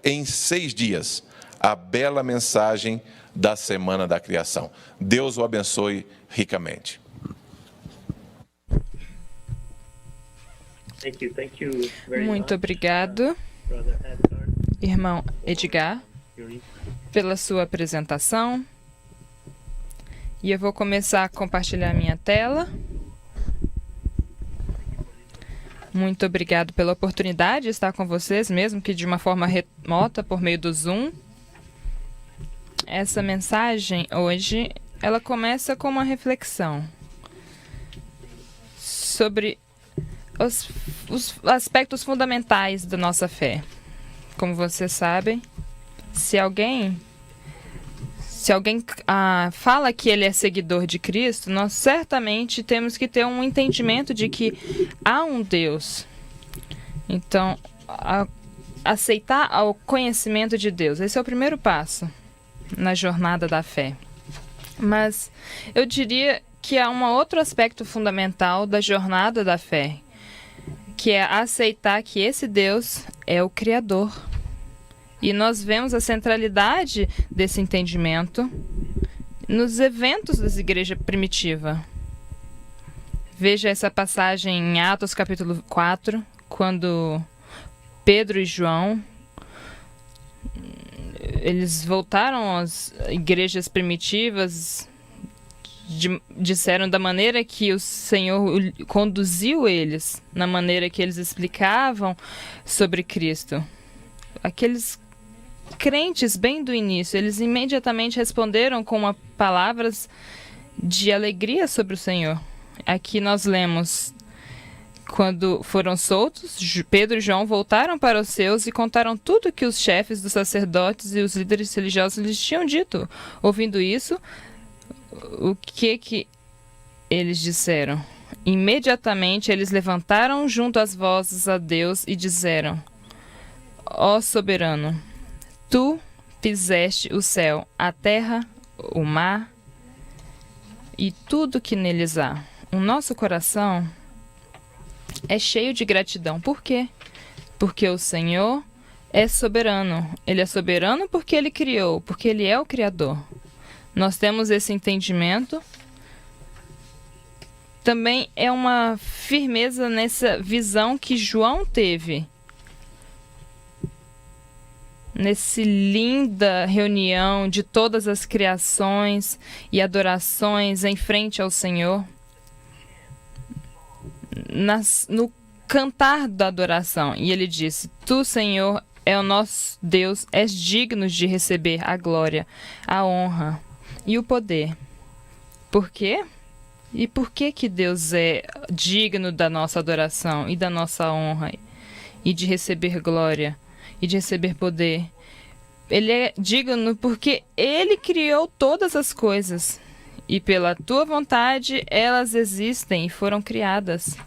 em 6 dias a bela mensagem da Semana da Criação. Deus o abençoe ricamente. Muito obrigado, irmão Edgar, pela sua apresentação. E eu vou começar a compartilhar minha tela. Muito obrigado pela oportunidade de estar com vocês, mesmo que de uma forma remota, por meio do Zoom. Essa mensagem hoje, ela começa com uma reflexão sobre os aspectos fundamentais da nossa fé. Como vocês sabem, se alguém fala que ele é seguidor de Cristo, nós certamente temos que ter um entendimento de que há um Deus. Então, aceitar o conhecimento de Deus, esse é o primeiro passo na jornada da fé. Mas eu diria que há um outro aspecto fundamental da jornada da fé, que é aceitar que esse Deus é o Criador. E nós vemos a centralidade desse entendimento nos eventos da igreja primitiva. Veja essa passagem em Atos capítulo 4, quando Pedro e João eles voltaram às igrejas primitivas, disseram da maneira que o Senhor conduziu eles, na maneira que eles explicavam sobre Cristo. Aqueles crentes bem do início, eles imediatamente responderam com palavras de alegria sobre o Senhor. Aqui nós lemos: quando foram soltos, Pedro e João voltaram para os seus e contaram tudo que os chefes dos sacerdotes e os líderes religiosos lhes tinham dito. Ouvindo isso, o que eles disseram? Imediatamente eles levantaram junto as vozes a Deus e disseram: Ó soberano, tu fizeste o céu, a terra, o mar e tudo que neles há. O nosso coração é cheio de gratidão. Por quê? Porque o Senhor é soberano. Ele é soberano porque Ele criou, porque Ele é o Criador. Nós temos esse entendimento. Também é uma firmeza nessa visão que João teve. Nessa linda reunião de todas as criações e adorações em frente ao Senhor. No cantar da adoração. E ele disse: Tu, Senhor, é o nosso Deus, és digno de receber a glória, a honra e o poder. Por quê? E por que Deus é digno da nossa adoração e da nossa honra e de receber glória e de receber poder? Ele é digno porque Ele criou todas as coisas e pela tua vontade elas existem e foram criadas.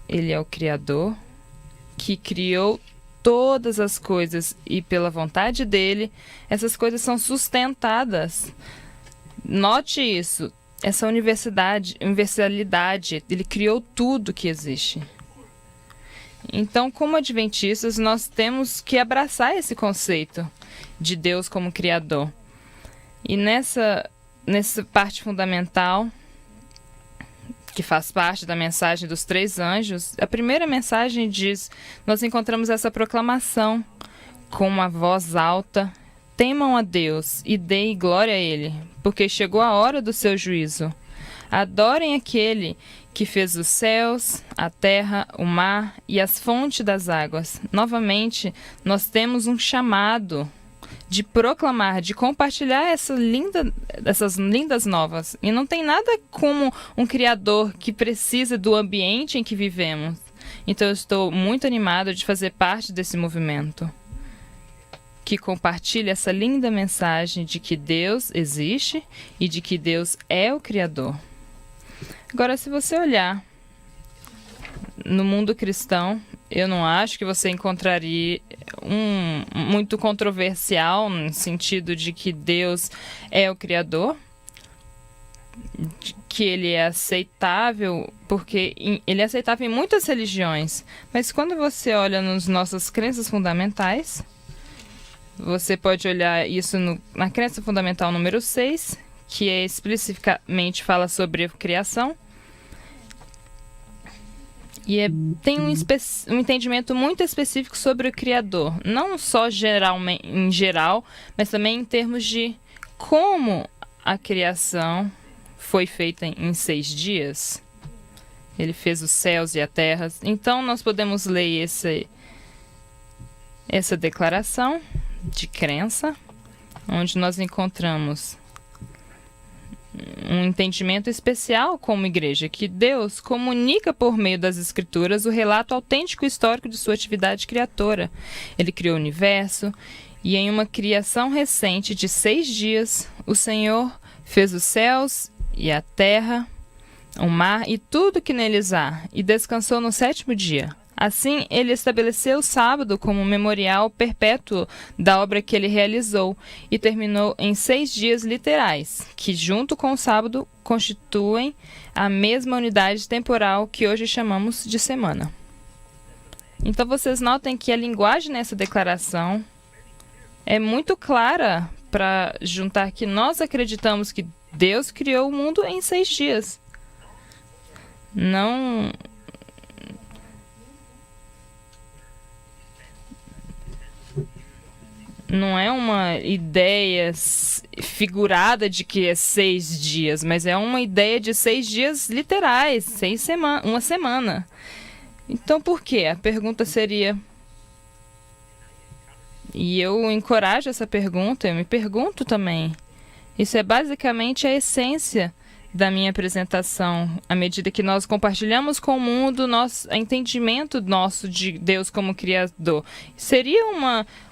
Ele é o Criador que criou todas as coisas e pela vontade dele essas coisas são sustentadas. Note isso, essa universalidade, ele criou tudo que existe. Então, como adventistas, nós temos que abraçar esse conceito de Deus como Criador. E nessa parte fundamental, que faz parte da mensagem dos 3 anjos, a primeira mensagem diz: nós encontramos essa proclamação com uma voz alta: temam a Deus e deem glória a Ele, porque chegou a hora do seu juízo. Adorem aquele que fez os céus, a terra, o mar e as fontes das águas. Novamente, nós temos um chamado de proclamar, de compartilhar essas lindas novas. E não tem nada como um Criador que precisa do ambiente em que vivemos. Então eu estou muito animado de fazer parte desse movimento que compartilha essa linda mensagem de que Deus existe e de que Deus é o Criador. Agora, se você olhar no mundo cristão, eu não acho que você encontraria muito controversial no sentido de que Deus é o Criador, que ele é aceitável, porque ele é aceitável em muitas religiões. Mas quando você olha nas nossas crenças fundamentais, você pode olhar isso na crença fundamental número 6, que especificamente fala sobre a criação. E tem um entendimento muito específico sobre o Criador. Não só em geral, mas também em termos de como a criação foi feita em 6 dias. Ele fez os céus e a terra. Então, nós podemos ler essa declaração de crença, onde nós encontramos um entendimento especial como igreja, que Deus comunica por meio das Escrituras o relato autêntico e histórico de sua atividade criadora. Ele criou o universo e em uma criação recente de 6 dias, o Senhor fez os céus e a terra, o mar e tudo que neles há, e descansou no 7º dia. Assim, ele estabeleceu o sábado como um memorial perpétuo da obra que ele realizou e terminou em 6 dias literais, que, junto com o sábado, constituem a mesma unidade temporal que hoje chamamos de semana. Então, vocês notem que a linguagem nessa declaração é muito clara para juntar que nós acreditamos que Deus criou o mundo em 6 dias. Não é uma ideia figurada de que é 6 dias, mas é uma ideia de 6 dias literais, uma semana. Então, por quê? A pergunta seria... E eu encorajo essa pergunta, eu me pergunto também. Isso é basicamente a essência da minha apresentação. À medida que nós compartilhamos com o mundo o entendimento nosso de Deus como Criador. Seria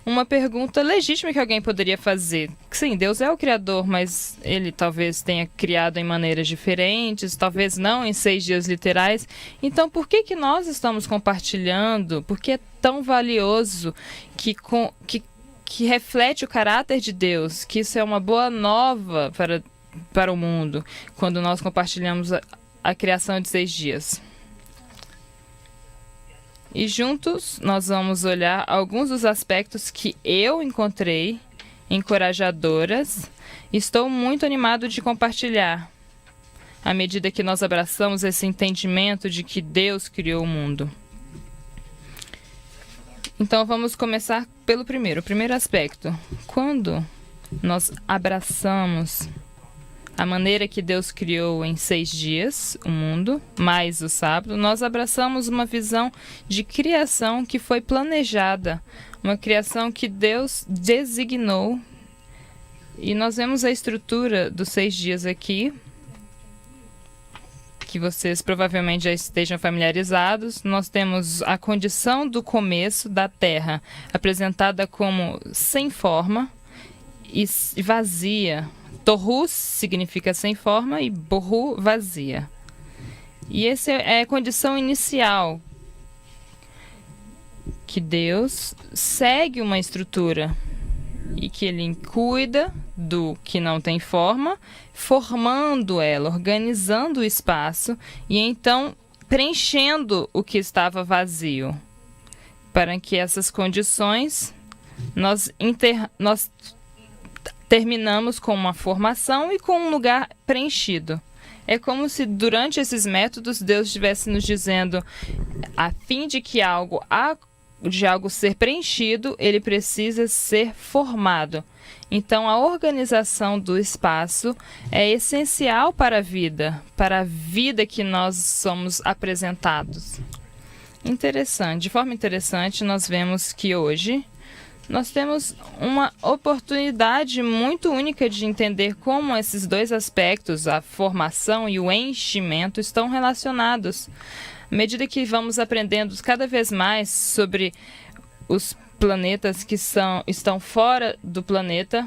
uma pergunta legítima que alguém poderia fazer. Sim, Deus é o Criador, mas ele talvez tenha criado em maneiras diferentes, talvez não em 6 dias literais. Então, por que nós estamos compartilhando? Por que é tão valioso que reflete o caráter de Deus, que isso é uma boa nova para o mundo, quando nós compartilhamos a criação de 6 dias. E juntos nós vamos olhar alguns dos aspectos que eu encontrei encorajadoras. Estou muito animado de compartilhar, à medida que nós abraçamos esse entendimento de que Deus criou o mundo. Então vamos começar pelo primeiro. O primeiro aspecto. Quando nós abraçamos a maneira que Deus criou em 6 dias o mundo, mais o sábado, nós abraçamos uma visão de criação que foi planejada, uma criação que Deus designou. E nós vemos a estrutura dos 6 dias aqui, que vocês provavelmente já estejam familiarizados. Nós temos a condição do começo da Terra, apresentada como sem forma e vazia. Tohu significa sem forma e Bohu, vazia. E essa é a condição inicial, que Deus segue uma estrutura e que ele cuida do que não tem forma, formando ela, organizando o espaço e então preenchendo o que estava vazio. Para que essas condições nós terminamos com uma formação e com um lugar preenchido. É como se durante esses métodos Deus estivesse nos dizendo, a fim de que algo ser preenchido, ele precisa ser formado. Então, a organização do espaço é essencial para a vida que nós somos apresentados. De forma interessante, nós vemos que hoje nós temos uma oportunidade muito única de entender como esses dois aspectos, a formação e o enchimento, estão relacionados. À medida que vamos aprendendo cada vez mais sobre os planetas que estão fora do planeta,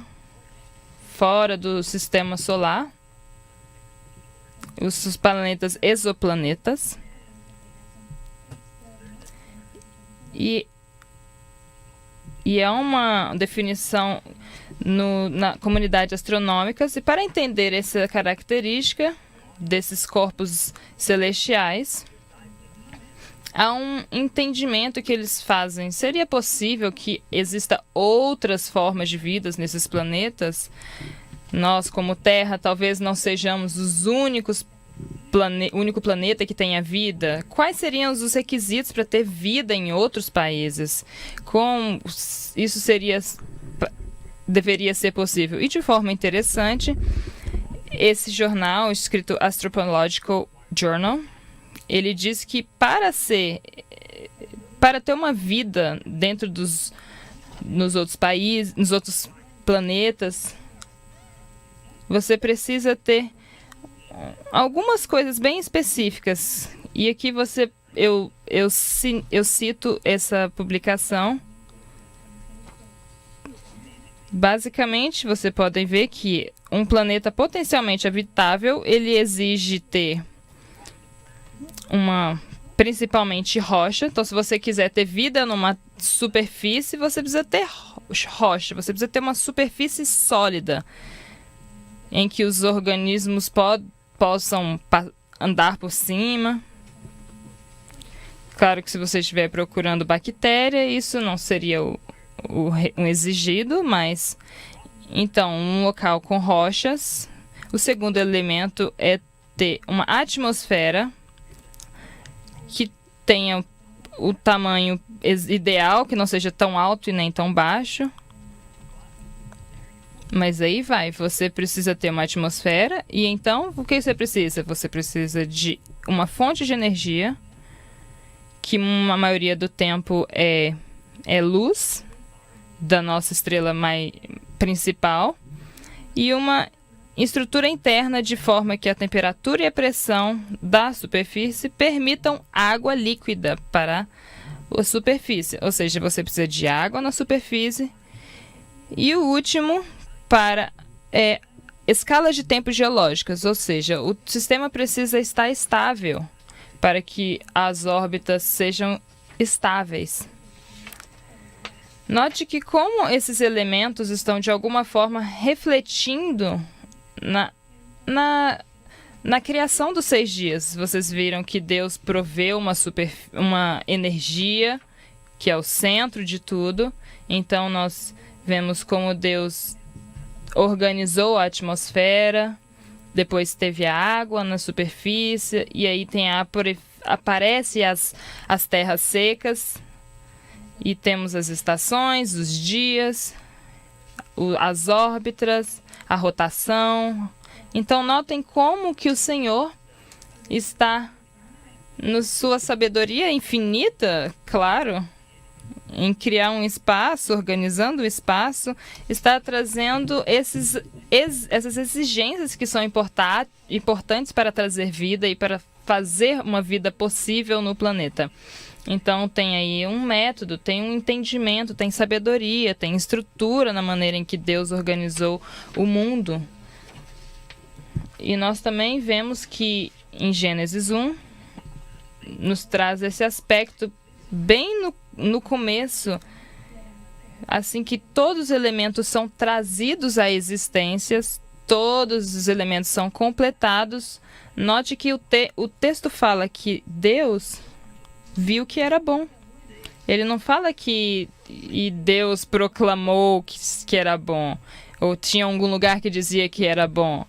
fora do sistema solar, os planetas exoplanetas, e é uma definição na comunidade astronômica. E para entender essa característica, desses corpos celestiais, há um entendimento que eles fazem. Seria possível que exista outras formas de vida nesses planetas? Nós, como Terra, talvez não sejamos os único planeta que tenha vida. Quais seriam os requisitos para ter vida em outros países? Como isso deveria ser possível? E de forma interessante, esse jornal, escrito Astrophysical Journal, ele diz que para ter uma vida dentro nos outros países, nos outros planetas, você precisa ter algumas coisas bem específicas. E aqui eu cito essa publicação. Basicamente, você pode ver que um planeta potencialmente habitável, ele exige ter principalmente rocha. Então, se você quiser ter vida numa superfície, você precisa ter rocha. Você precisa ter uma superfície sólida em que os organismos possam andar por cima. Claro que se você estiver procurando bactéria, isso não seria um exigido, mas então um local com rochas. O segundo elemento é ter uma atmosfera que tenha o tamanho ideal, que não seja tão alto e nem tão baixo. Mas aí você precisa ter uma atmosfera. E então, o que você precisa? Você precisa de uma fonte de energia, que a maioria do tempo é luz da nossa estrela principal, e uma estrutura interna de forma que a temperatura e a pressão da superfície permitam água líquida para a superfície. Ou seja, você precisa de água na superfície. E o último, para escalas de tempo geológicas, ou seja, o sistema precisa estar estável para que as órbitas sejam estáveis. Note que como esses elementos estão de alguma forma refletindo na criação dos 6 dias. Vocês viram que Deus proveu uma energia que é o centro de tudo. Então nós vemos como Deus organizou a atmosfera, depois teve a água na superfície, e aí aparece as terras secas, e temos as estações, os dias, as órbitas, a rotação. Então notem como que o Senhor está, na sua sabedoria infinita, claro, em criar um espaço, organizando o espaço, está trazendo essas exigências que são importantes para trazer vida e para fazer uma vida possível no planeta. Então tem aí um método, tem um entendimento, tem sabedoria, tem estrutura na maneira em que Deus organizou o mundo. E nós também vemos que em Gênesis 1 nos traz esse aspecto bem no começo, assim que todos os elementos são trazidos à existência, todos os elementos são completados. Note que o texto fala que Deus viu que era bom. Ele não fala que Deus proclamou que era bom, ou tinha algum lugar que dizia que era bom.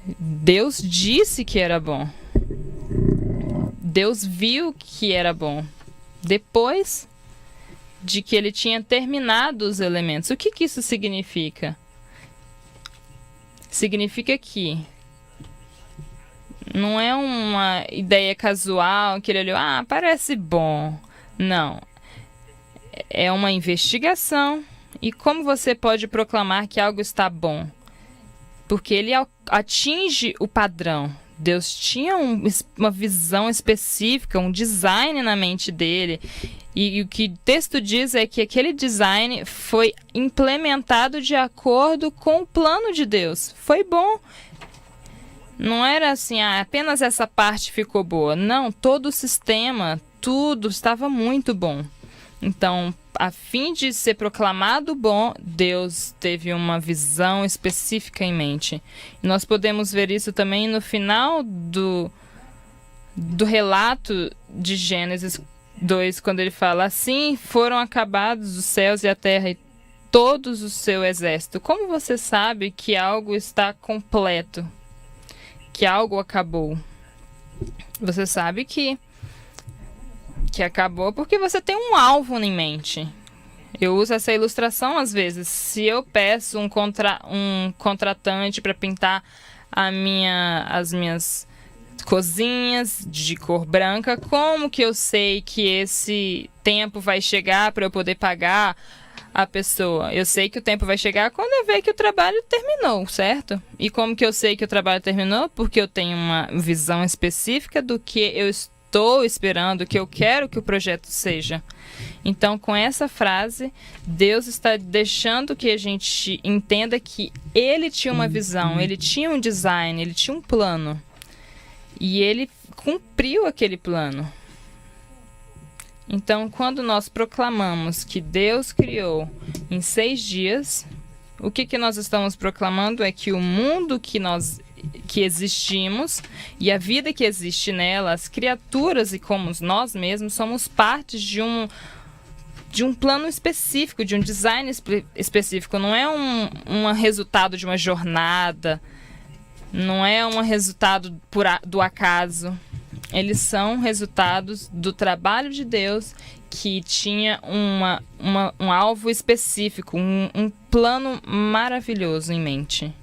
Deus disse que era bom. Deus viu que era bom depois de que ele tinha terminado os elementos. O que isso significa? Significa que não é uma ideia casual que ele olhou, parece bom. Não. É uma investigação. E como você pode proclamar que algo está bom? Porque ele atinge o padrão. Deus tinha uma visão específica, um design na mente dele. E o que o texto diz é que aquele design foi implementado de acordo com o plano de Deus. Foi bom. Não era assim, apenas essa parte ficou boa. Não, todo o sistema, tudo estava muito bom. Então, a fim de ser proclamado bom, Deus teve uma visão específica em mente. E nós podemos ver isso também no final do relato de Gênesis 2, quando ele fala: assim foram acabados os céus e a terra e todos o seu exército. Como você sabe que algo está completo? Que algo acabou? Você sabe que acabou porque você tem um alvo em mente. Eu uso essa ilustração às vezes. Se eu peço um contratante para pintar as minhas cozinhas de cor branca, como que eu sei que esse tempo vai chegar para eu poder pagar a pessoa? Eu sei que o tempo vai chegar quando eu ver que o trabalho terminou, certo? E como que eu sei que o trabalho terminou? Porque eu tenho uma visão específica do que eu estou esperando, o que eu quero que o projeto seja. Então, com essa frase, Deus está deixando que a gente entenda que ele tinha uma visão, ele tinha um design, ele tinha um plano. E ele cumpriu aquele plano. Então, quando nós proclamamos que Deus criou em 6 dias, o que nós estamos proclamando é que o mundo que existimos e a vida que existe nela, as criaturas e como nós mesmos, somos partes de um plano específico, de um design específico. Não é um resultado de uma jornada, não é um resultado do acaso. Eles são resultados do trabalho de Deus, que tinha um alvo específico, um plano maravilhoso em mente.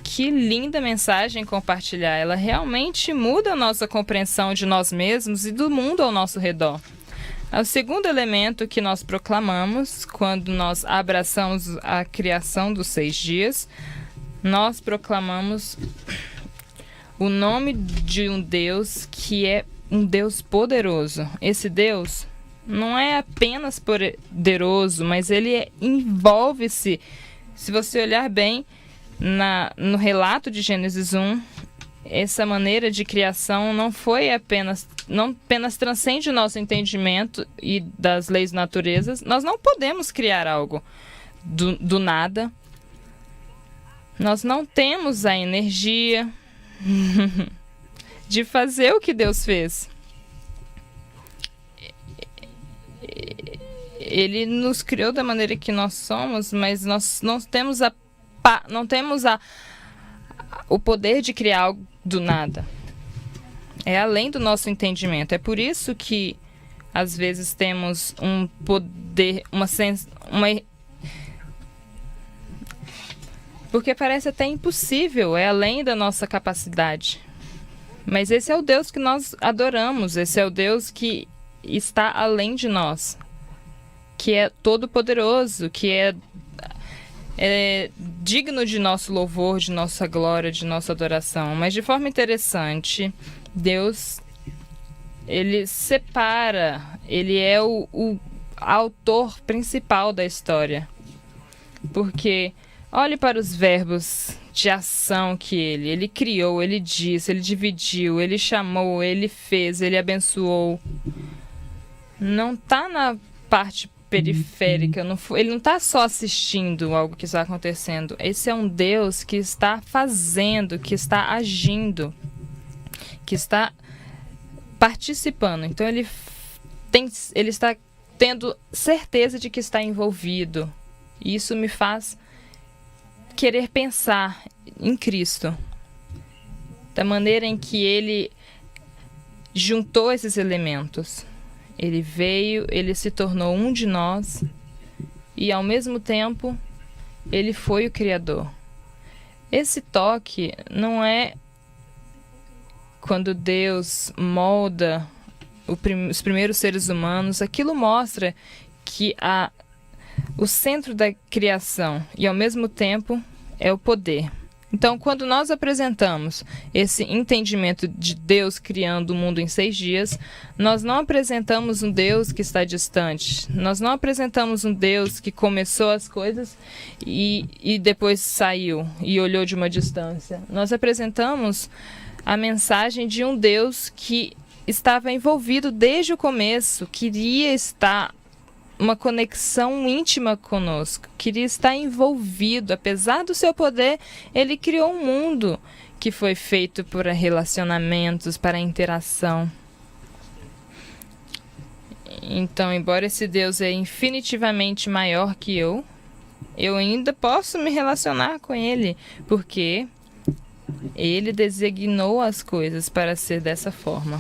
Que linda mensagem compartilhar. Ela realmente muda a nossa compreensão de nós mesmos e do mundo ao nosso redor. O segundo elemento que nós proclamamos quando nós abraçamos a criação dos 6 dias, nós proclamamos o nome de um Deus que é um Deus poderoso. Esse Deus não é apenas poderoso, mas ele envolve-se. Se você olhar bem no relato de Gênesis 1, essa maneira de criação não apenas transcende o nosso entendimento e das leis da natureza. Nós não podemos criar algo do nada. Nós não temos a energia de fazer o que Deus fez. Ele nos criou da maneira que nós somos, mas nós não temos o poder de criar algo do nada. É além do nosso entendimento. É por isso que às vezes temos um poder, porque parece até impossível, é além da nossa capacidade. Mas esse é o Deus que nós adoramos, esse é o Deus que está além de nós, que é todo-poderoso, que é digno de nosso louvor, de nossa glória, de nossa adoração. Mas de forma interessante, Deus, ele separa, ele é o autor principal da história. Porque olhe para os verbos de ação que ele criou, ele disse, ele dividiu, ele chamou, ele fez, ele abençoou. Não está na parte periférica, ele não está só assistindo algo que está acontecendo. Esse é um Deus que está fazendo, que está agindo, que está participando. Então ele está tendo certeza de que está envolvido. E isso me faz querer pensar em Cristo, da maneira em que ele juntou esses elementos. Ele veio, ele se tornou um de nós e, ao mesmo tempo, ele foi o Criador. Esse toque não é quando Deus molda os primeiros seres humanos. Aquilo mostra que o centro da criação e, ao mesmo tempo, é o poder. Então, quando nós apresentamos esse entendimento de Deus criando o mundo em 6 dias, nós não apresentamos um Deus que está distante. Nós não apresentamos um Deus que começou as coisas e depois saiu e olhou de uma distância. Nós apresentamos a mensagem de um Deus que estava envolvido desde o começo, queria estar uma conexão íntima conosco, queria estar envolvido. Apesar do seu poder, ele criou um mundo que foi feito por relacionamentos, para interação. Então, embora esse Deus é infinitivamente maior que eu ainda posso me relacionar com ele, porque ele designou as coisas para ser dessa forma.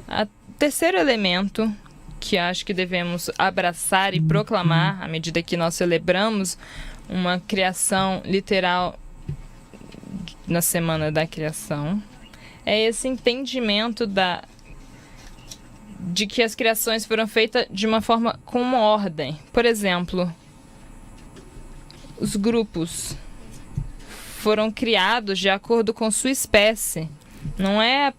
O terceiro elemento que acho que devemos abraçar e proclamar à medida que nós celebramos uma criação literal na Semana da Criação é esse entendimento de que as criações foram feitas de uma forma com uma ordem. Por exemplo, os grupos foram criados de acordo com sua espécie. Não é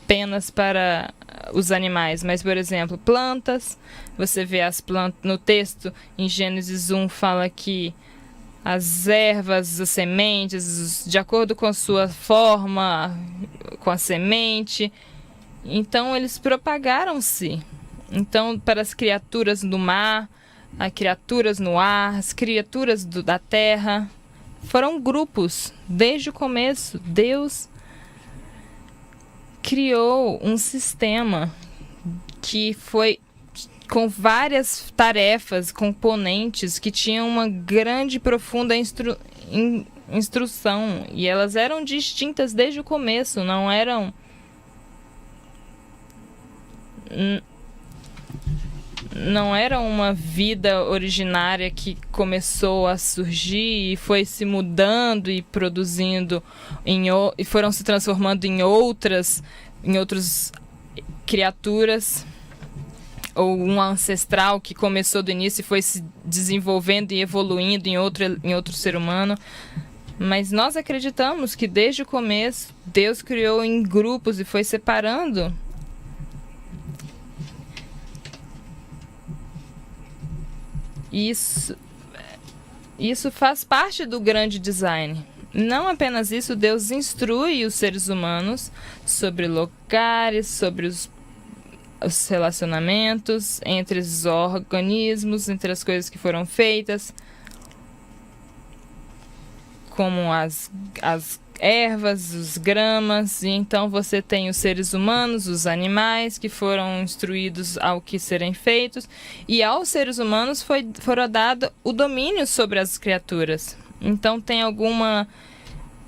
apenas para os animais, mas, por exemplo, plantas. Você vê as plantas no texto, em Gênesis 1, fala que as ervas, as sementes, de acordo com a sua forma, com a semente. Então, eles propagaram-se. Então, para as criaturas do mar, as criaturas no ar, as criaturas da terra, foram grupos. Desde o começo, Deus criou um sistema que foi com várias tarefas, componentes, que tinham uma grande e profunda instrução. E elas eram distintas desde o começo, não eram... Não era uma vida originária que começou a surgir e foi se mudando e produzindo e foram se transformando em outras criaturas, ou um ancestral que começou do início e foi se desenvolvendo e evoluindo em outro ser humano. Mas nós acreditamos que desde o começo Deus criou em grupos e foi separando. Isso faz parte do grande design. Não apenas isso, Deus instrui os seres humanos sobre lugares, sobre os relacionamentos entre os organismos, entre as coisas que foram feitas, como as ervas, os gramas. E então você tem os seres humanos, os animais que foram instruídos ao que serem feitos, e aos seres humanos foram dado o domínio sobre as criaturas. Então tem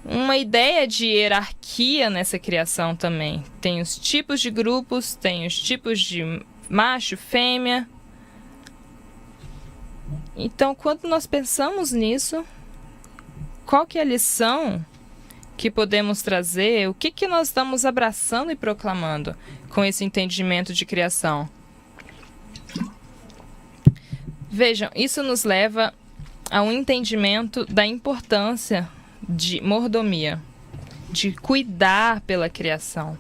uma ideia de hierarquia nessa criação também. Tem os tipos de grupos, tem os tipos de macho, fêmea. Então, quando nós pensamos nisso, qual que é a lição que podemos trazer? O que nós estamos abraçando e proclamando com esse entendimento de criação? Vejam, isso nos leva a um entendimento da importância de mordomia, de cuidar pela criação.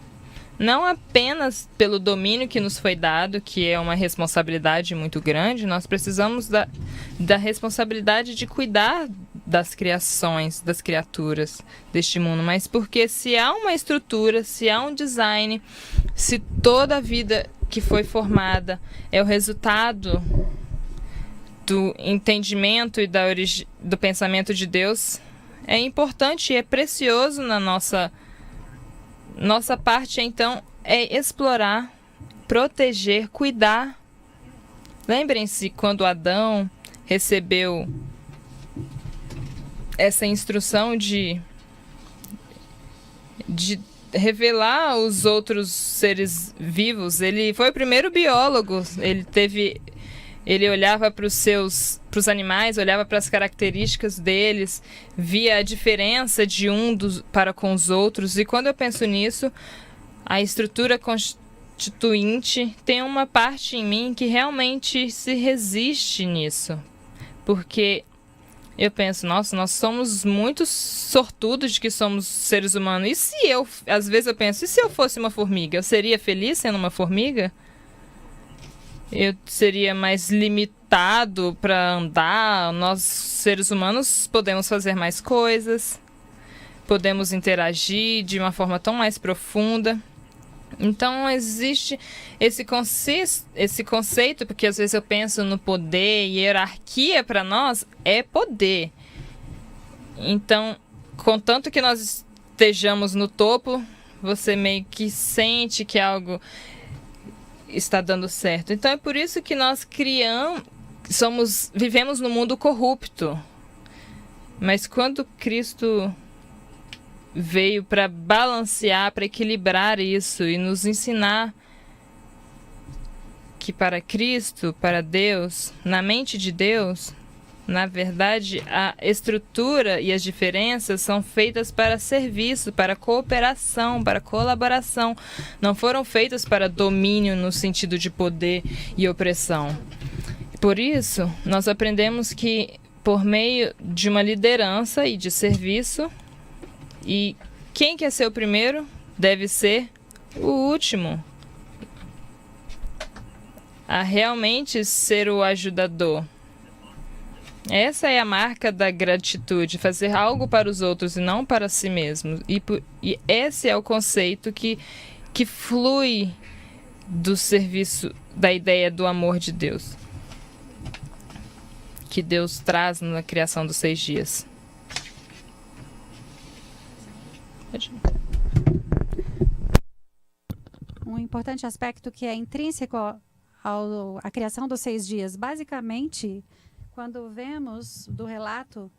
Não apenas pelo domínio que nos foi dado, que é uma responsabilidade muito grande, nós precisamos da responsabilidade de cuidar das criações, das criaturas deste mundo, mas porque se há uma estrutura, se há um design, se toda a vida que foi formada é o resultado do entendimento e do pensamento de Deus, é importante e é precioso na nossa parte, então, é explorar, proteger, cuidar. Lembrem-se quando Adão recebeu essa instrução de revelar os outros seres vivos. Ele foi o primeiro biólogo. Ele olhava para os animais, olhava para as características deles, via a diferença de para com os outros. E quando eu penso nisso, a estrutura constituinte tem uma parte em mim que realmente se resiste nisso. Porque eu penso, nossa, nós somos muito sortudos de que somos seres humanos. Às vezes eu penso, e se eu fosse uma formiga? Eu seria feliz sendo uma formiga? Eu seria mais limitado para andar. Nós, seres humanos, podemos fazer mais coisas, podemos interagir de uma forma tão mais profunda. Então, existe esse conceito, porque às vezes eu penso no poder e hierarquia para nós é poder. Então, contanto que nós estejamos no topo, você meio que sente que algo está dando certo. Então, é por isso que nós vivemos num mundo corrupto. Mas quando Cristo veio para balancear, para equilibrar isso e nos ensinar que para Cristo, para Deus, na mente de Deus, na verdade, a estrutura e as diferenças são feitas para serviço, para cooperação, para colaboração. Não foram feitas para domínio no sentido de poder e opressão. Por isso, nós aprendemos que por meio de uma liderança e de serviço, e quem quer ser o primeiro deve ser o último. A realmente ser o ajudador. Essa é a marca da gratitude, fazer algo para os outros e não para si mesmo. E esse é o conceito que flui do serviço, da ideia do amor de Deus, que Deus traz na criação dos 6 dias. Um importante aspecto que é intrínseco à criação dos 6 dias. Basicamente, quando vemos do relato,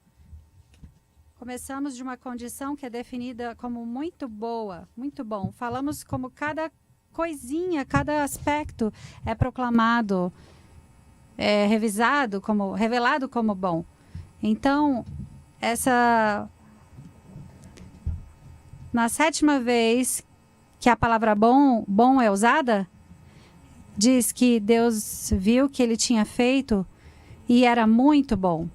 começamos de uma condição que é definida como muito boa, muito bom. Falamos como cada coisinha, cada aspecto é proclamado, é revelado como bom. Então, na 7ª vez que a palavra bom é usada, diz que Deus viu que ele tinha feito e era muito bom.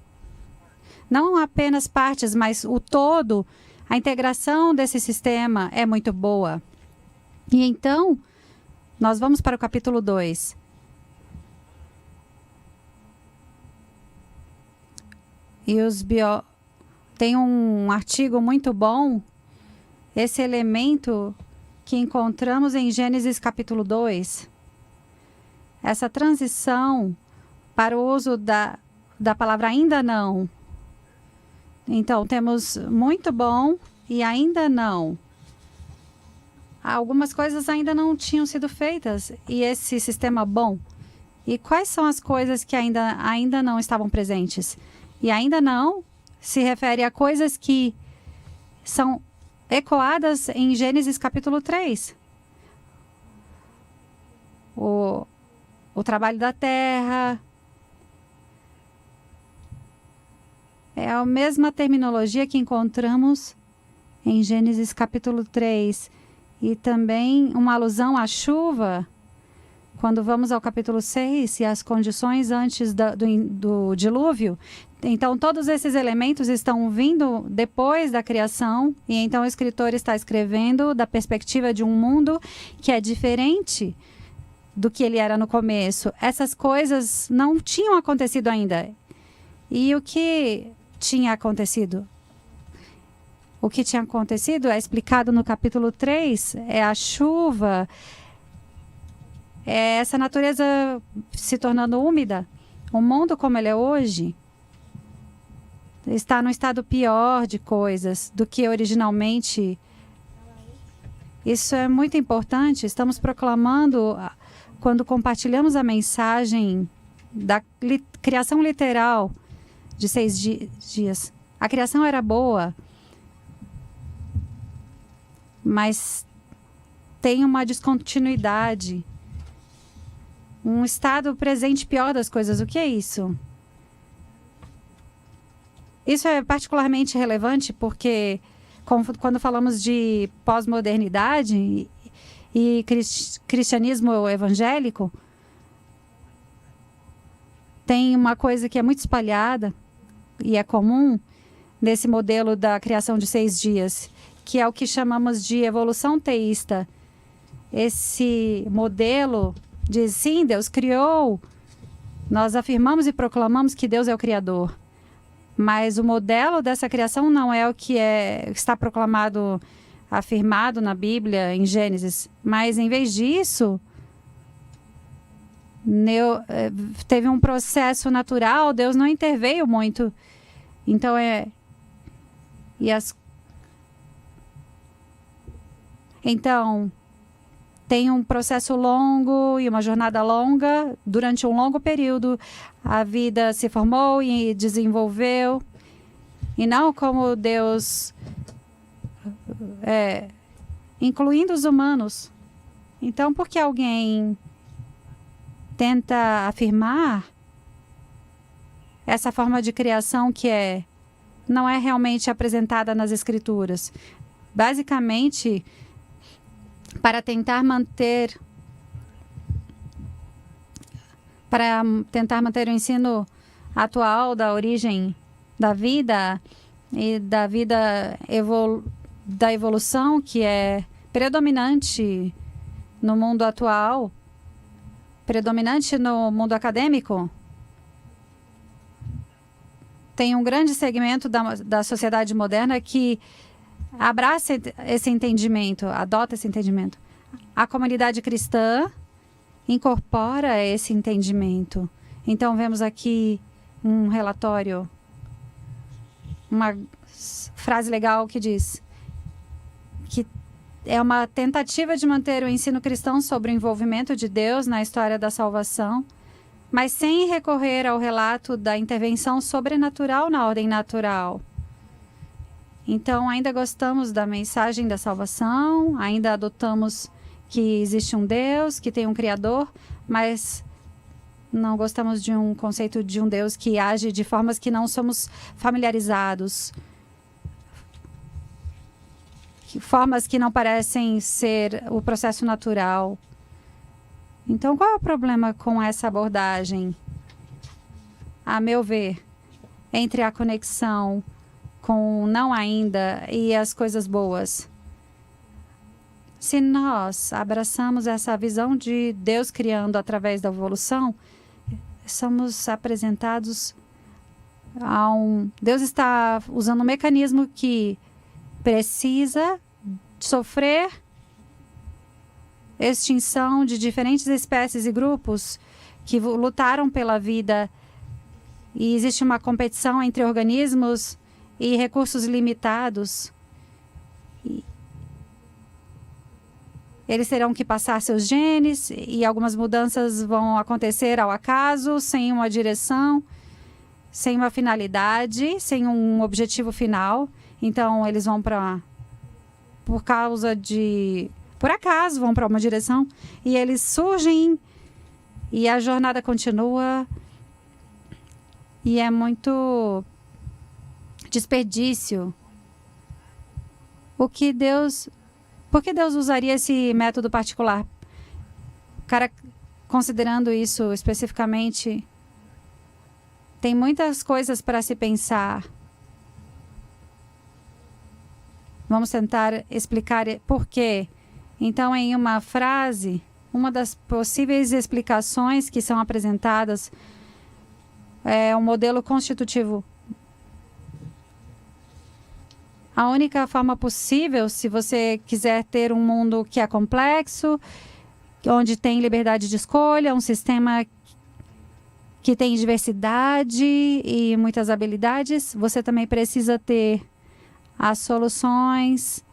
Não apenas partes, mas o todo, a integração desse sistema é muito boa. E então, nós vamos para o capítulo 2. E tem um artigo muito bom, esse elemento que encontramos em Gênesis capítulo 2. Essa transição para o uso da palavra ainda não. Então, temos muito bom e ainda não. Algumas coisas ainda não tinham sido feitas. E esse sistema bom. E quais são as coisas que ainda não estavam presentes? E ainda não se refere a coisas que são ecoadas em Gênesis capítulo 3. O trabalho da terra. É a mesma terminologia que encontramos em Gênesis capítulo 3. E também uma alusão à chuva, quando vamos ao capítulo 6 e as condições antes do dilúvio. Então, todos esses elementos estão vindo depois da criação. E então o escritor está escrevendo da perspectiva de um mundo que é diferente do que ele era no começo. Essas coisas não tinham acontecido ainda. E o que tinha acontecido? O que tinha acontecido é explicado no capítulo 3, é a chuva, é essa natureza se tornando úmida. O mundo como ele é hoje está num estado pior de coisas do que originalmente. Isso é muito importante. Estamos proclamando, quando compartilhamos a mensagem da criação literal de 6 dias. A criação era boa, mas tem uma descontinuidade, um estado presente pior das coisas. O que é isso? Isso é particularmente relevante porque, quando falamos de pós-modernidade e cristianismo evangélico, tem uma coisa que é muito espalhada e é comum nesse modelo da criação de 6 dias, que é o que chamamos de evolução teísta. Esse modelo diz, sim, Deus criou. Nós afirmamos e proclamamos que Deus é o Criador. Mas o modelo dessa criação não é o que está proclamado afirmado na Bíblia, em Gênesis. Mas, em vez disso, teve um processo natural, Deus não interveio muito. Então, Então, tem um processo longo e uma jornada longa. Durante um longo período, a vida se formou e desenvolveu. E não como Deus, incluindo os humanos. Então, por que alguém tenta afirmar essa forma de criação que não é realmente apresentada nas Escrituras? Basicamente, para tentar manter o ensino atual da origem da vida e da vida da evolução, que é predominante no mundo atual, predominante no mundo acadêmico. Tem um grande segmento da sociedade moderna que abraça esse entendimento, adota esse entendimento. A comunidade cristã incorpora esse entendimento. Então, vemos aqui um relatório, uma frase legal que diz que é uma tentativa de manter o ensino cristão sobre o envolvimento de Deus na história da salvação, mas sem recorrer ao relato da intervenção sobrenatural na ordem natural. Então, ainda gostamos da mensagem da salvação, ainda adotamos que existe um Deus, que tem um Criador, mas não gostamos de um conceito de um Deus que age de formas que não somos familiarizados. Formas que não parecem ser o processo natural. Então, qual é o problema com essa abordagem? A meu ver, entre a conexão com não ainda e as coisas boas. Se nós abraçamos essa visão de Deus criando através da evolução, somos apresentados a Deus está usando um mecanismo que precisa sofrer extinção de diferentes espécies e grupos que lutaram pela vida, e existe uma competição entre organismos e recursos limitados. Eles terão que passar seus genes e algumas mudanças vão acontecer ao acaso, sem uma direção, sem uma finalidade, sem um objetivo final. Então, eles vão por acaso, vão para uma direção e eles surgem e a jornada continua. E é muito desperdício. Por que Deus usaria esse método particular? Considerando isso especificamente, tem muitas coisas para se pensar. Vamos tentar explicar por quê. Então, em uma frase, uma das possíveis explicações que são apresentadas é um modelo constitutivo. A única forma possível, se você quiser ter um mundo que é complexo, onde tem liberdade de escolha, um sistema que tem diversidade e muitas habilidades, você também precisa ter as soluções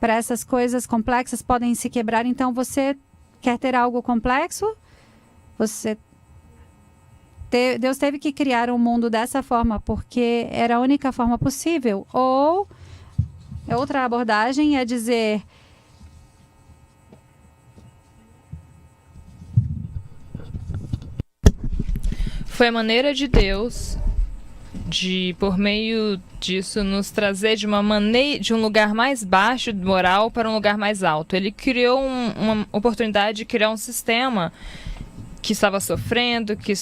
para essas coisas complexas podem se quebrar. Então, você quer ter algo complexo? Deus teve que criar um mundo dessa forma, porque era a única forma possível. Ou, outra abordagem é dizer: foi a maneira de Deus por meio disso, nos trazer de um lugar mais baixo moral para um lugar mais alto. Ele criou uma oportunidade de criar um sistema que estava sofrendo, que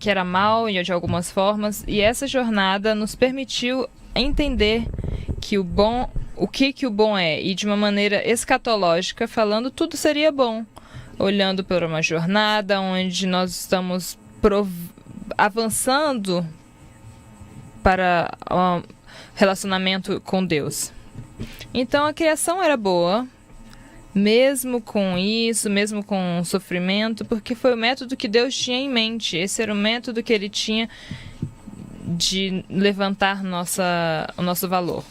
era mal de algumas formas, e essa jornada nos permitiu entender que o que o bom é, e de uma maneira escatológica falando, tudo seria bom, olhando para uma jornada onde nós estamos avançando para um relacionamento com Deus. Então a criação era boa, mesmo com isso, mesmo com o sofrimento, porque foi o método que Deus tinha em mente. Esse era o método que ele tinha de levantar o nosso valor.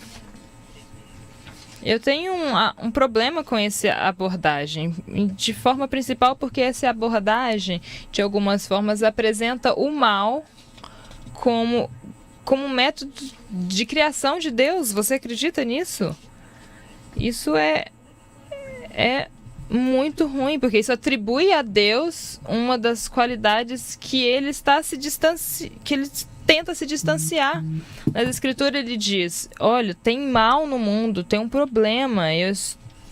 Eu tenho um problema com essa abordagem, de forma principal porque essa abordagem, de algumas formas, apresenta o mal como um método de criação de Deus. Você acredita nisso? Isso é muito ruim, porque isso atribui a Deus uma das qualidades que ele tenta se distanciar. Nas Escrituras ele diz: olha, tem mal no mundo, tem um problema,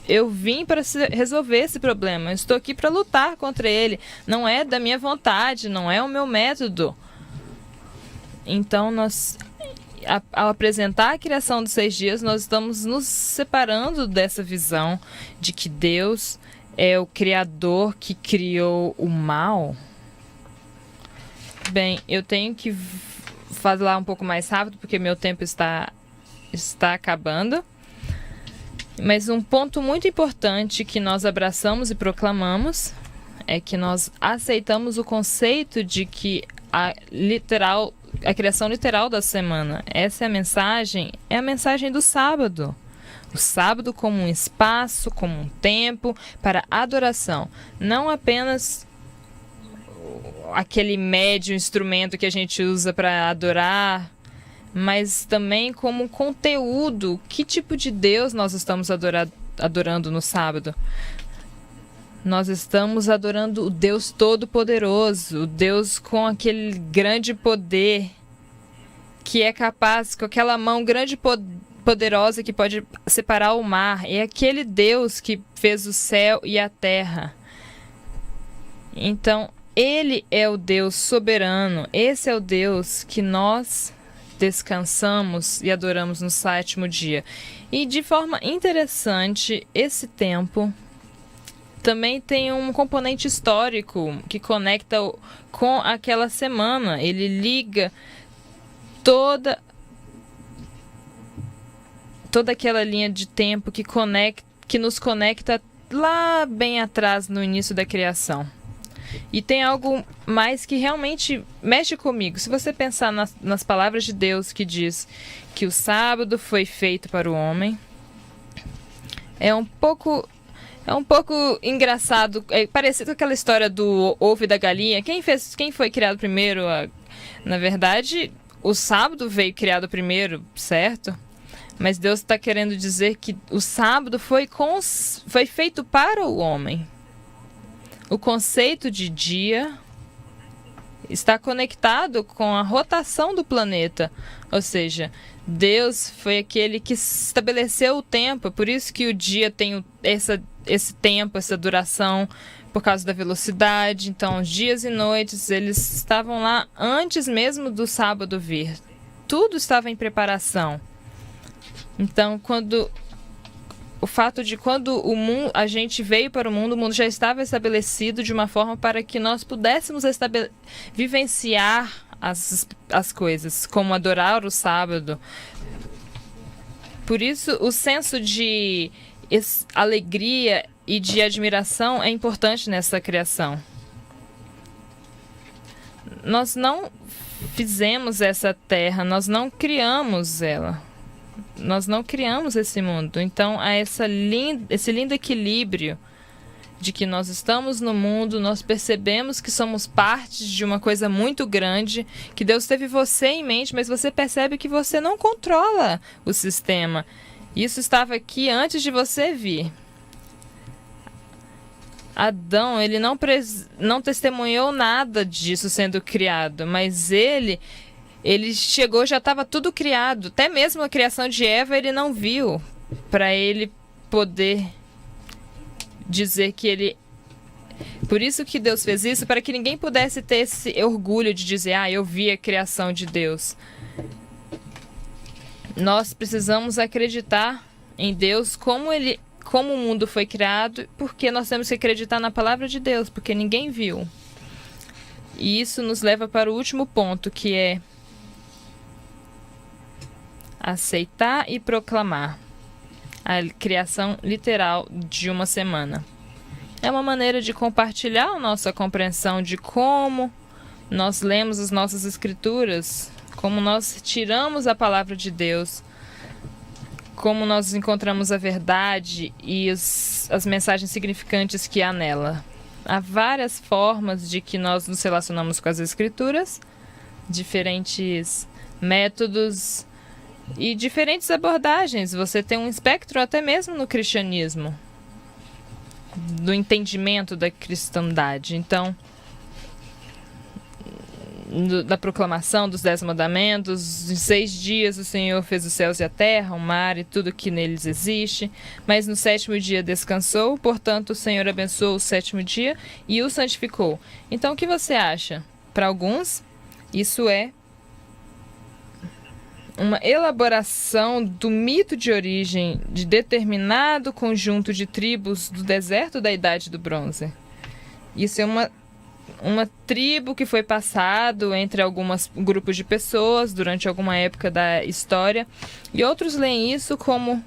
eu vim para resolver esse problema, eu estou aqui para lutar contra ele, não é da minha vontade, não é o meu método. Então ao apresentar a criação dos 6 dias, nós estamos nos separando dessa visão de que Deus é o Criador que criou o mal. Bem, eu tenho que falar um pouco mais rápido, porque meu tempo está acabando. Mas um ponto muito importante que nós abraçamos e proclamamos é que nós aceitamos o conceito de que a criação literal da semana, essa é a mensagem do sábado. O sábado como um espaço, como um tempo para adoração. Não apenas aquele médio instrumento que a gente usa para adorar, mas também como conteúdo. Que tipo de Deus nós estamos adorando no sábado? Nós estamos adorando o Deus Todo-Poderoso, o Deus com aquele grande poder, que é capaz, com aquela mão grande poderosa que pode separar o mar. É aquele Deus que fez o céu e a terra. Então, ele é o Deus soberano. Esse é o Deus que nós descansamos e adoramos no 7º dia. E de forma interessante, esse tempo também tem um componente histórico que conecta com aquela semana. Ele liga toda aquela linha de tempo que nos conecta lá bem atrás no início da criação. E tem algo mais que realmente mexe comigo. Se você pensar nas palavras de Deus que diz que o sábado foi feito para o homem, é um pouco engraçado, é parecido com aquela história do ovo e da galinha. Quem foi criado primeiro? Na verdade, o sábado veio criado primeiro, certo? Mas Deus está querendo dizer que o sábado foi feito para o homem. O conceito de dia está conectado com a rotação do planeta. Ou seja, Deus foi aquele que estabeleceu o tempo. Por isso que o dia tem esse tempo, essa duração, por causa da velocidade. Então, os dias e noites, eles estavam lá antes mesmo do sábado vir. Tudo estava em preparação. Então, quando a gente veio para o mundo já estava estabelecido de uma forma para que nós pudéssemos vivenciar as coisas, como adorar o sábado. Por isso, o senso de alegria e de admiração é importante nessa criação. Nós não fizemos essa terra, nós não criamos ela. Nós não criamos esse mundo. Então, há esse lindo equilíbrio de que nós estamos no mundo, nós percebemos que somos parte de uma coisa muito grande, que Deus teve você em mente, mas você percebe que você não controla o sistema. Isso estava aqui antes de você vir. Adão, ele não testemunhou nada disso sendo criado, mas ele chegou, já estava tudo criado. Até mesmo a criação de Eva ele não viu, para ele poder dizer que ele... Por isso que Deus fez isso, para que ninguém pudesse ter esse orgulho de dizer: eu vi a criação de Deus. Nós precisamos acreditar em Deus como o mundo foi criado, porque nós temos que acreditar na palavra de Deus, porque ninguém viu. E isso nos leva para o último ponto, que é aceitar e proclamar. a criação literal de uma semana. É uma maneira de compartilhar a nossa compreensão de como nós lemos as nossas escrituras, como nós tiramos a palavra de Deus, como nós encontramos a verdade e as mensagens significantes que há nela. Há várias formas de que nós nos relacionamos com as escrituras, diferentes métodos e diferentes abordagens. Você tem um espectro até mesmo no cristianismo, do entendimento da cristandade. Então, da proclamação dos 10 mandamentos, em 6 dias o Senhor fez os céus e a terra, o mar e tudo que neles existe, mas no 7º dia descansou, portanto o Senhor abençoou o 7º dia e o santificou. Então o que você acha? Para alguns, isso é uma elaboração do mito de origem de determinado conjunto de tribos do deserto da Idade do Bronze. Isso é uma tribo que foi passado entre alguns grupos de pessoas durante alguma época da história, e outros leem isso como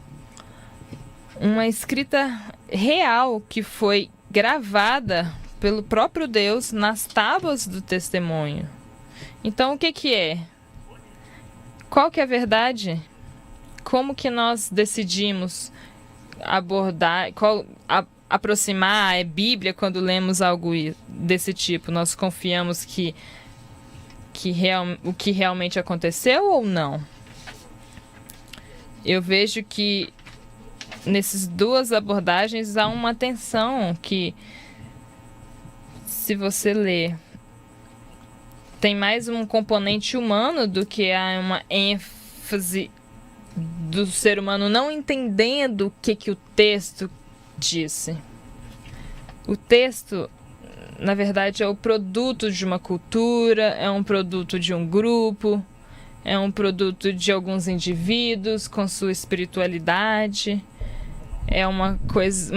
uma escrita real que foi gravada pelo próprio Deus nas tábuas do testemunho. Então, o que é? Qual que é a verdade? Como que nós decidimos abordar, aproximar a Bíblia quando lemos algo desse tipo? Nós confiamos o que realmente aconteceu ou não? Eu vejo que nessas duas abordagens há uma tensão que, se você ler, tem mais um componente humano do que há uma ênfase do ser humano não entendendo o que o texto disse. O texto, na verdade, é o produto de uma cultura, é um produto de um grupo, é um produto de alguns indivíduos com sua espiritualidade. É uma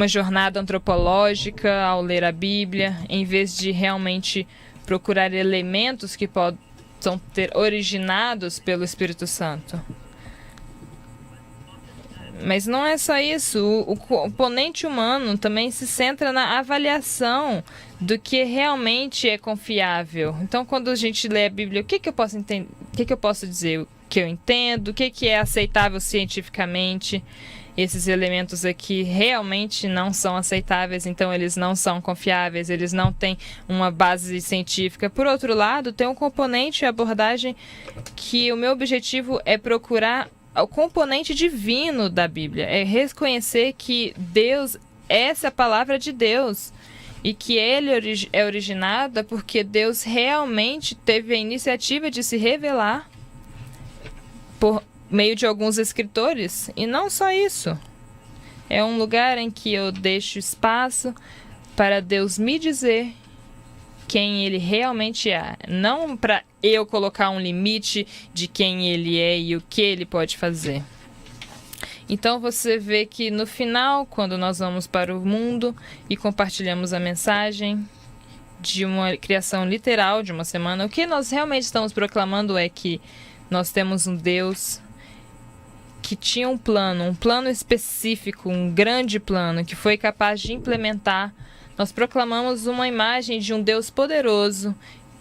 jornada antropológica ao ler a Bíblia, em vez de realmente procurar elementos que possam ter originados pelo Espírito Santo. Mas não é só isso. O componente humano também se centra na avaliação do que realmente é confiável. Então, quando a gente lê a Bíblia, o que eu posso entender? O que eu posso dizer? O que eu entendo? O que é aceitável cientificamente? Esses elementos aqui realmente não são aceitáveis, então eles não são confiáveis, eles não têm uma base científica. Por outro lado, tem um componente e abordagem que o meu objetivo é procurar o componente divino da Bíblia, é reconhecer que Deus, essa é a palavra de Deus, e que ele é originada porque Deus realmente teve a iniciativa de se revelar por meio de alguns escritores. E não só isso. É um lugar em que eu deixo espaço para Deus me dizer quem ele realmente é. Não para eu colocar um limite de quem ele é e o que ele pode fazer. Então você vê que no final, quando nós vamos para o mundo e compartilhamos a mensagem de uma criação literal de uma semana, o que nós realmente estamos proclamando é que nós temos um Deus que tinha um plano específico, um grande plano que foi capaz de implementar. Nós proclamamos uma imagem de um Deus poderoso,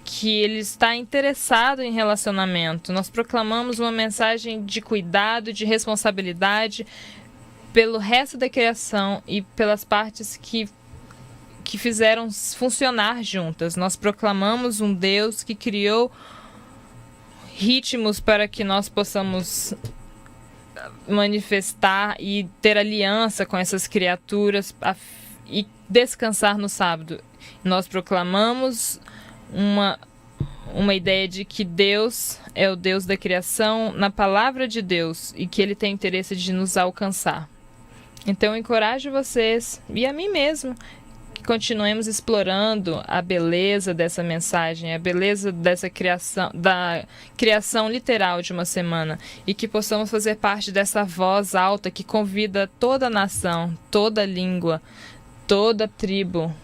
que ele está interessado em relacionamento. Nós proclamamos uma mensagem de cuidado, de responsabilidade pelo resto da criação e pelas partes que fizeram funcionar juntas. Nós proclamamos um Deus que criou ritmos para que nós possamos manifestar e ter aliança com essas criaturas e descansar no sábado. Nós proclamamos uma ideia de que Deus é o Deus da criação na palavra de Deus e que ele tem interesse de nos alcançar. Então eu encorajo vocês e a mim mesmo que continuemos explorando a beleza dessa mensagem, a beleza dessa criação, da criação literal de uma semana, e que possamos fazer parte dessa voz alta que convida toda a nação, toda a língua, toda a tribo